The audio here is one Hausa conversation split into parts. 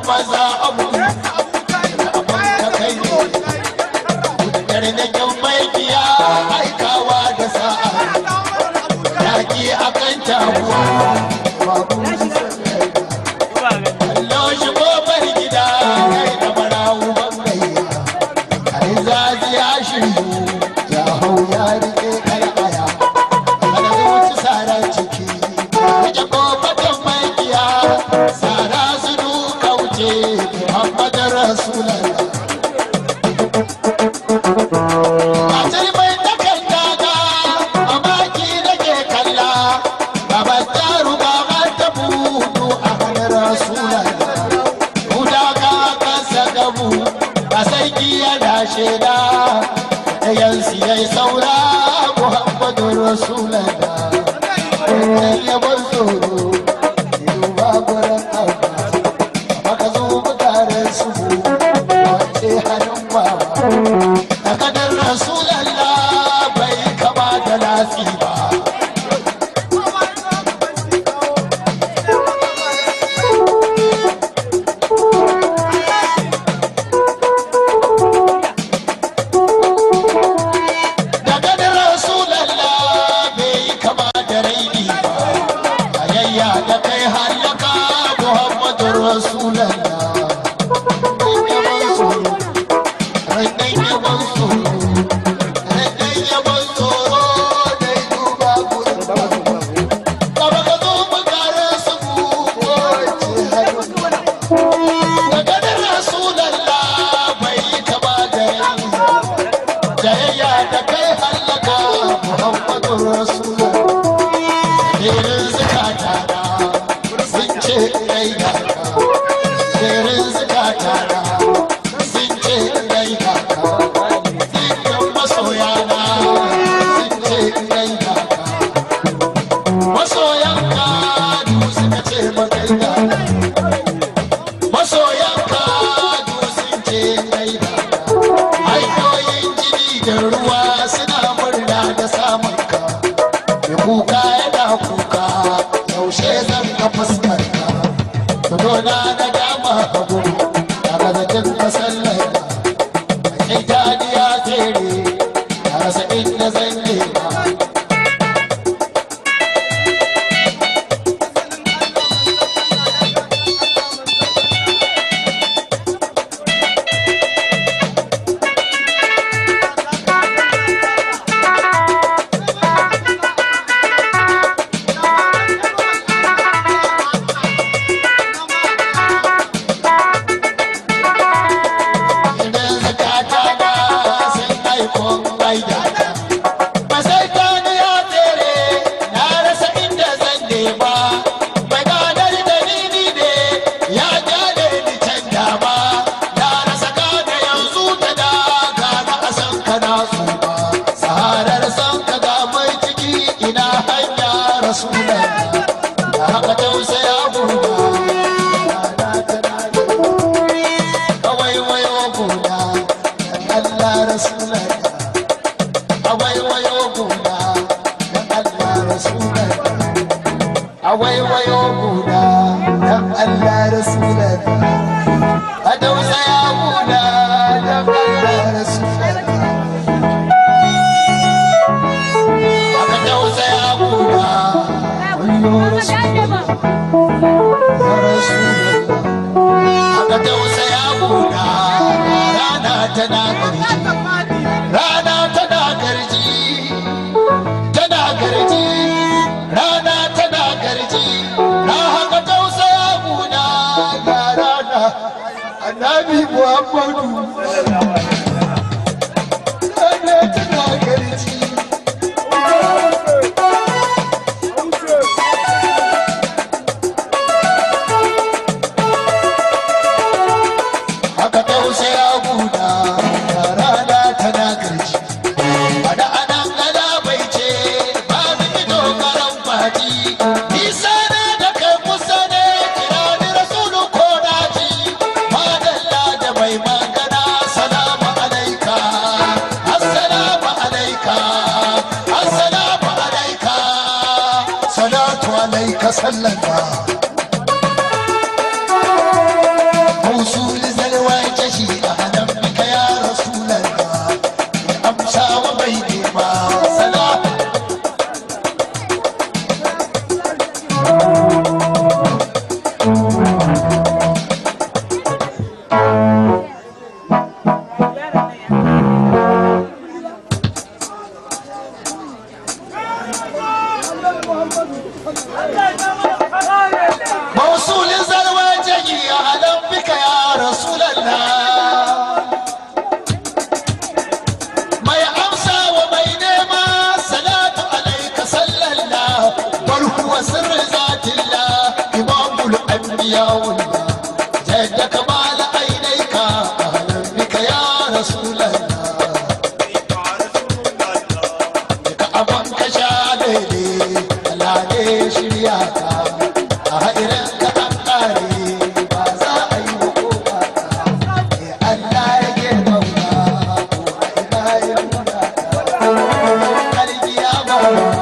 maza abu ta kai ne garnakin maikiya aikawa da sa'a yaki akan tabuwa kallo shi kofar gida kai da marawu bangaya a zazi ya shiryu ya hau ya rike kalaya kada zuci sara ciki rike kofatan maikiya sara su duka wuce muhammadin rasulallah sheda ɗayansu ya yi saura muhammadu rasulallah ɗan yabar tsoro yau ba gurin abu maka zo mutaren su wace hannun baba da kadar rasulallah bai kama da nasi ba Mai magana salama يا ولد جد كمال عينيك أهلا بك يا رسول الله بك أبنك شادي لا ليش رياكا أهيرك أنقاري بازا أي وقوبا الله يجي مولا وإله يمولا قلبي يا مولا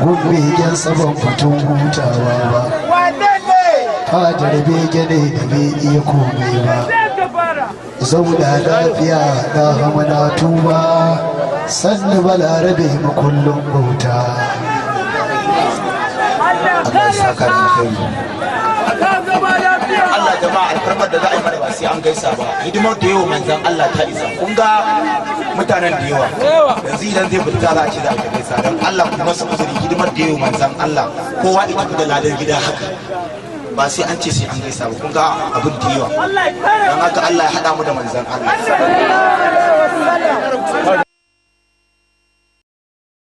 Gumbigen sabon fitun hutawa ba, fadar bege ne da bai iya komai ba. Zauna lafiya da hamana tuba, sannu balarabe makullin bauta. Allah ya saka da kai. Allah jama'a alfarmar da za a yi mana ba sai an gaisa ba. Hidimar da yawa manzan Allah ta isa. Kun ga mutanen da yawa. Yanzu idan zai fita za a ce za a gaisa. Don Allah ku masu uzuri hidimar da yawa manzan Allah. Kowa ita da ladan gida haka. ba sai an ce sai an gaisa ba kun ga abin da yawa don haka Allah ya haɗa mu da manzon Allah